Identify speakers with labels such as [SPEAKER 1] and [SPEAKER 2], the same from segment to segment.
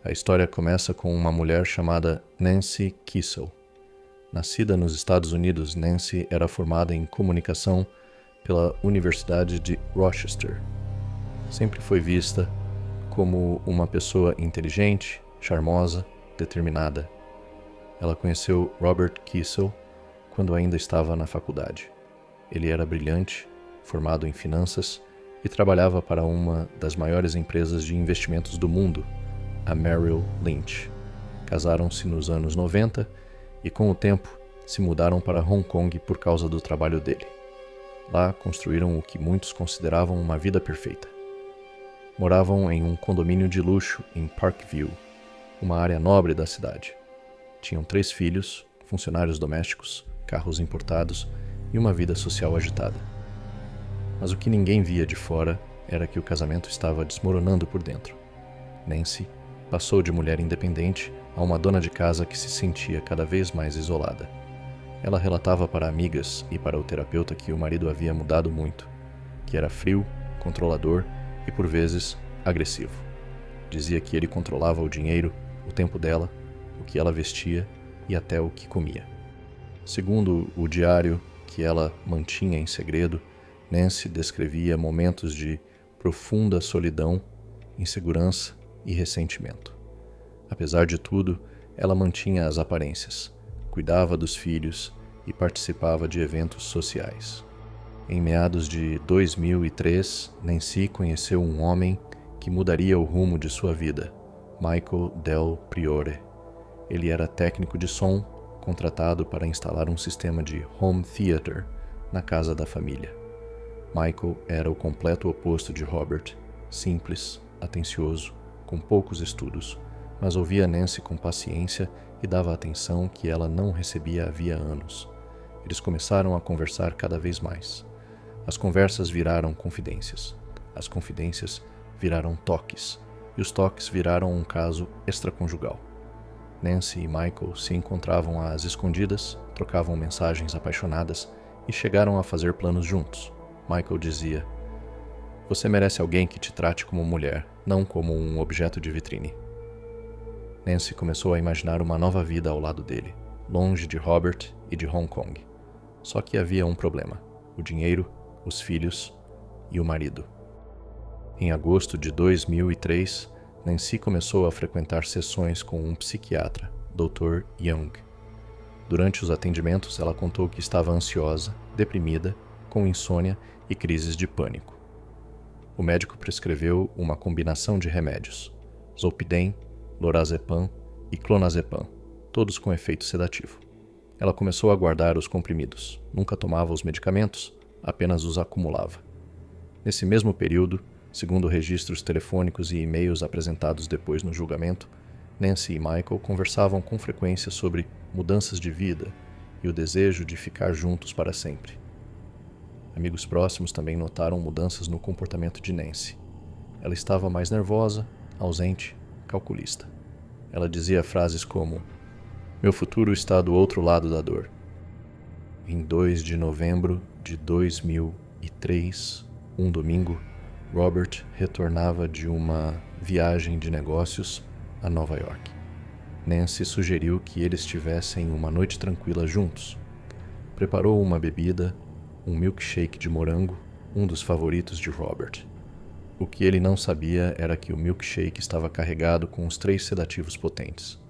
[SPEAKER 1] A história começa com uma mulher chamada Nancy Kissel. Nascida nos Estados Unidos, Nancy era formada em comunicação pela Universidade de Rochester. Sempre foi vista como uma pessoa inteligente, charmosa, determinada. Ela conheceu Robert Kissel quando ainda estava na faculdade. Ele era brilhante, formado em finanças e trabalhava para uma das maiores empresas de investimentos do mundo, a Merrill Lynch. Casaram-se nos anos 90 e, com o tempo, se mudaram para Hong Kong por causa do trabalho dele. Lá construíram o que muitos consideravam uma vida perfeita. Moravam em um condomínio de luxo em Parkview, uma área nobre da cidade. Tinham 3 filhos, funcionários domésticos, carros importados e uma vida social agitada. Mas o que ninguém via de fora era que o casamento estava desmoronando por dentro. Nancy passou de mulher independente a uma dona de casa que se sentia cada vez mais isolada. Ela relatava para amigas e para o terapeuta que o marido havia mudado muito, que era frio, controlador e, por vezes, agressivo. Dizia que ele controlava o dinheiro, o tempo dela, o que ela vestia e até o que comia. Segundo o diário que ela mantinha em segredo, Nancy descrevia momentos de profunda solidão, insegurança e ressentimento. Apesar de tudo, ela mantinha as aparências, cuidava dos filhos e participava de eventos sociais. Em meados de 2003, Nancy conheceu um homem que mudaria o rumo de sua vida, Michael Del Priore. Ele era técnico de som, contratado para instalar um sistema de home theater na casa da família. Michael era o completo oposto de Robert, simples, atencioso, com poucos estudos, mas ouvia Nancy com paciência e dava atenção que ela não recebia havia anos. Eles começaram a conversar cada vez mais. As conversas viraram confidências. As confidências viraram toques. E os toques viraram um caso extraconjugal. Nancy e Michael se encontravam às escondidas, trocavam mensagens apaixonadas e chegaram a fazer planos juntos. Michael dizia: "Você merece alguém que te trate como mulher, não como um objeto de vitrine." Nancy começou a imaginar uma nova vida ao lado dele, longe de Robert e de Hong Kong. Só que havia um problema: o dinheiro, os filhos e o marido. Em agosto de 2003, Nancy começou a frequentar sessões com um psiquiatra, Dr. Young. Durante os atendimentos, ela contou que estava ansiosa, deprimida, com insônia e crises de pânico. O médico prescreveu uma combinação de remédios: Zolpidem, Lorazepam e Clonazepam, todos com efeito sedativo. Ela começou a guardar os comprimidos, nunca tomava os medicamentos, apenas os acumulava. Nesse mesmo período, segundo registros telefônicos e e-mails apresentados depois no julgamento, Nancy e Michael conversavam com frequência sobre mudanças de vida e o desejo de ficar juntos para sempre. Amigos próximos também notaram mudanças no comportamento de Nancy. Ela estava mais nervosa, ausente, calculista. Ela dizia frases como: "Meu futuro está do outro lado da dor." Em 2 de novembro de 2003, um domingo, Robert retornava de uma viagem de negócios a Nova York. Nancy sugeriu que eles tivessem uma noite tranquila juntos. Preparou uma bebida, um milkshake de morango, um dos favoritos de Robert. O que ele não sabia era que o milkshake estava carregado com os 3 sedativos potentes.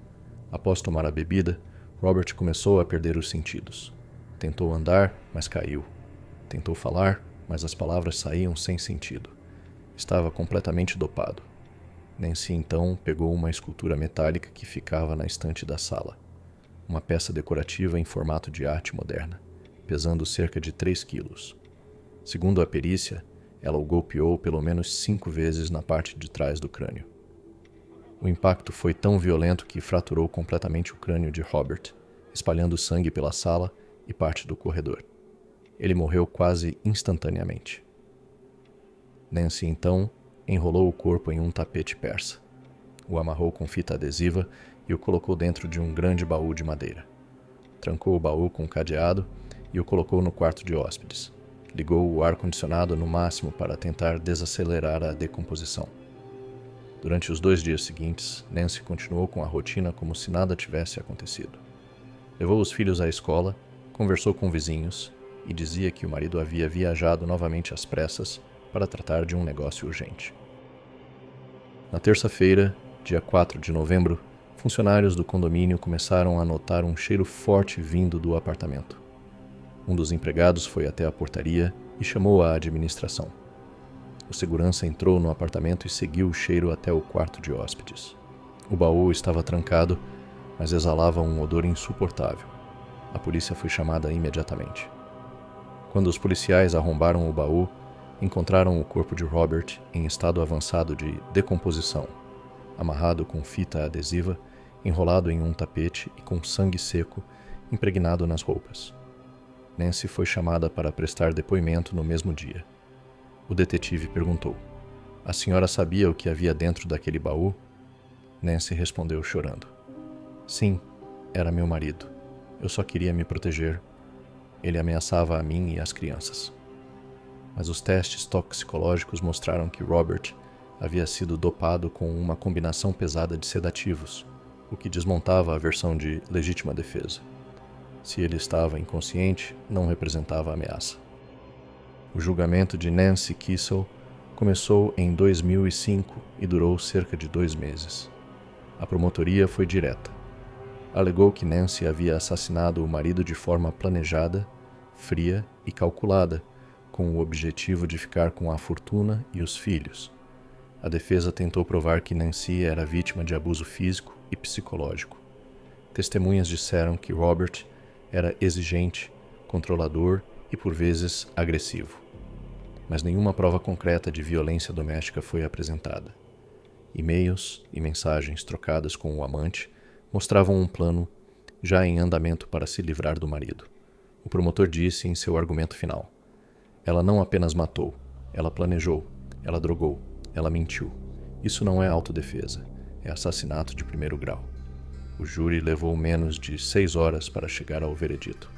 [SPEAKER 1] Após tomar a bebida, Robert começou a perder os sentidos. Tentou andar, mas caiu. Tentou falar, mas as palavras saíam sem sentido. Estava completamente dopado. Nancy então pegou uma escultura metálica que ficava na estante da sala. Uma peça decorativa em formato de arte moderna, pesando cerca de 3 quilos. Segundo a perícia, ela o golpeou pelo menos 5 vezes na parte de trás do crânio. O impacto foi tão violento que fraturou completamente o crânio de Robert, espalhando sangue pela sala e parte do corredor. Ele morreu quase instantaneamente. Nancy, então, enrolou o corpo em um tapete persa. O amarrou com fita adesiva e o colocou dentro de um grande baú de madeira. Trancou o baú com um cadeado e o colocou no quarto de hóspedes. Ligou o ar-condicionado no máximo para tentar desacelerar a decomposição. Durante os 2 dias seguintes, Nancy continuou com a rotina como se nada tivesse acontecido. Levou os filhos à escola, conversou com vizinhos e dizia que o marido havia viajado novamente às pressas para tratar de um negócio urgente. Na terça-feira, dia 4 de novembro, funcionários do condomínio começaram a notar um cheiro forte vindo do apartamento. Um dos empregados foi até a portaria e chamou a administração. O segurança entrou no apartamento e seguiu o cheiro até o quarto de hóspedes. O baú estava trancado, mas exalava um odor insuportável. A polícia foi chamada imediatamente. Quando os policiais arrombaram o baú, encontraram o corpo de Robert em estado avançado de decomposição, amarrado com fita adesiva, enrolado em um tapete e com sangue seco impregnado nas roupas. Nancy foi chamada para prestar depoimento no mesmo dia. O detetive perguntou: "A senhora sabia o que havia dentro daquele baú?" Nancy respondeu chorando: "Sim, era meu marido. Eu só queria me proteger. Ele ameaçava a mim e as crianças." Mas os testes toxicológicos mostraram que Robert havia sido dopado com uma combinação pesada de sedativos, o que desmontava a versão de legítima defesa. Se ele estava inconsciente, não representava ameaça. O julgamento de Nancy Kissel começou em 2005 e durou cerca de 2 meses. A promotoria foi direta. Alegou que Nancy havia assassinado o marido de forma planejada, fria e calculada, com o objetivo de ficar com a fortuna e os filhos. A defesa tentou provar que Nancy era vítima de abuso físico e psicológico. Testemunhas disseram que Robert era exigente, controlador e, por vezes, agressivo. Mas nenhuma prova concreta de violência doméstica foi apresentada. E-mails e mensagens trocadas com o amante mostravam um plano já em andamento para se livrar do marido. O promotor disse em seu argumento final: "Ela não apenas matou, ela planejou, ela drogou, ela mentiu. Isso não é autodefesa, é assassinato de primeiro grau." O júri levou menos de 6 horas para chegar ao veredito: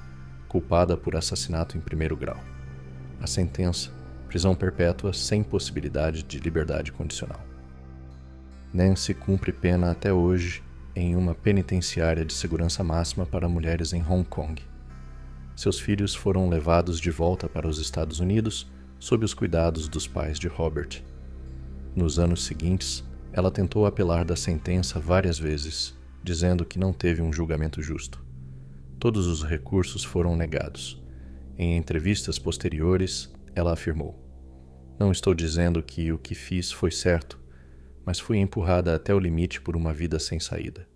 [SPEAKER 1] culpada por assassinato em primeiro grau. A sentença: prisão perpétua sem possibilidade de liberdade condicional. Nancy cumpre pena até hoje em uma penitenciária de segurança máxima para mulheres em Hong Kong. Seus filhos foram levados de volta para os Estados Unidos sob os cuidados dos pais de Robert. Nos anos seguintes, ela tentou apelar da sentença várias vezes, dizendo que não teve um julgamento justo. Todos os recursos foram negados. Em entrevistas posteriores, ela afirmou: "Não estou dizendo que o que fiz foi certo, mas fui empurrada até o limite por uma vida sem saída.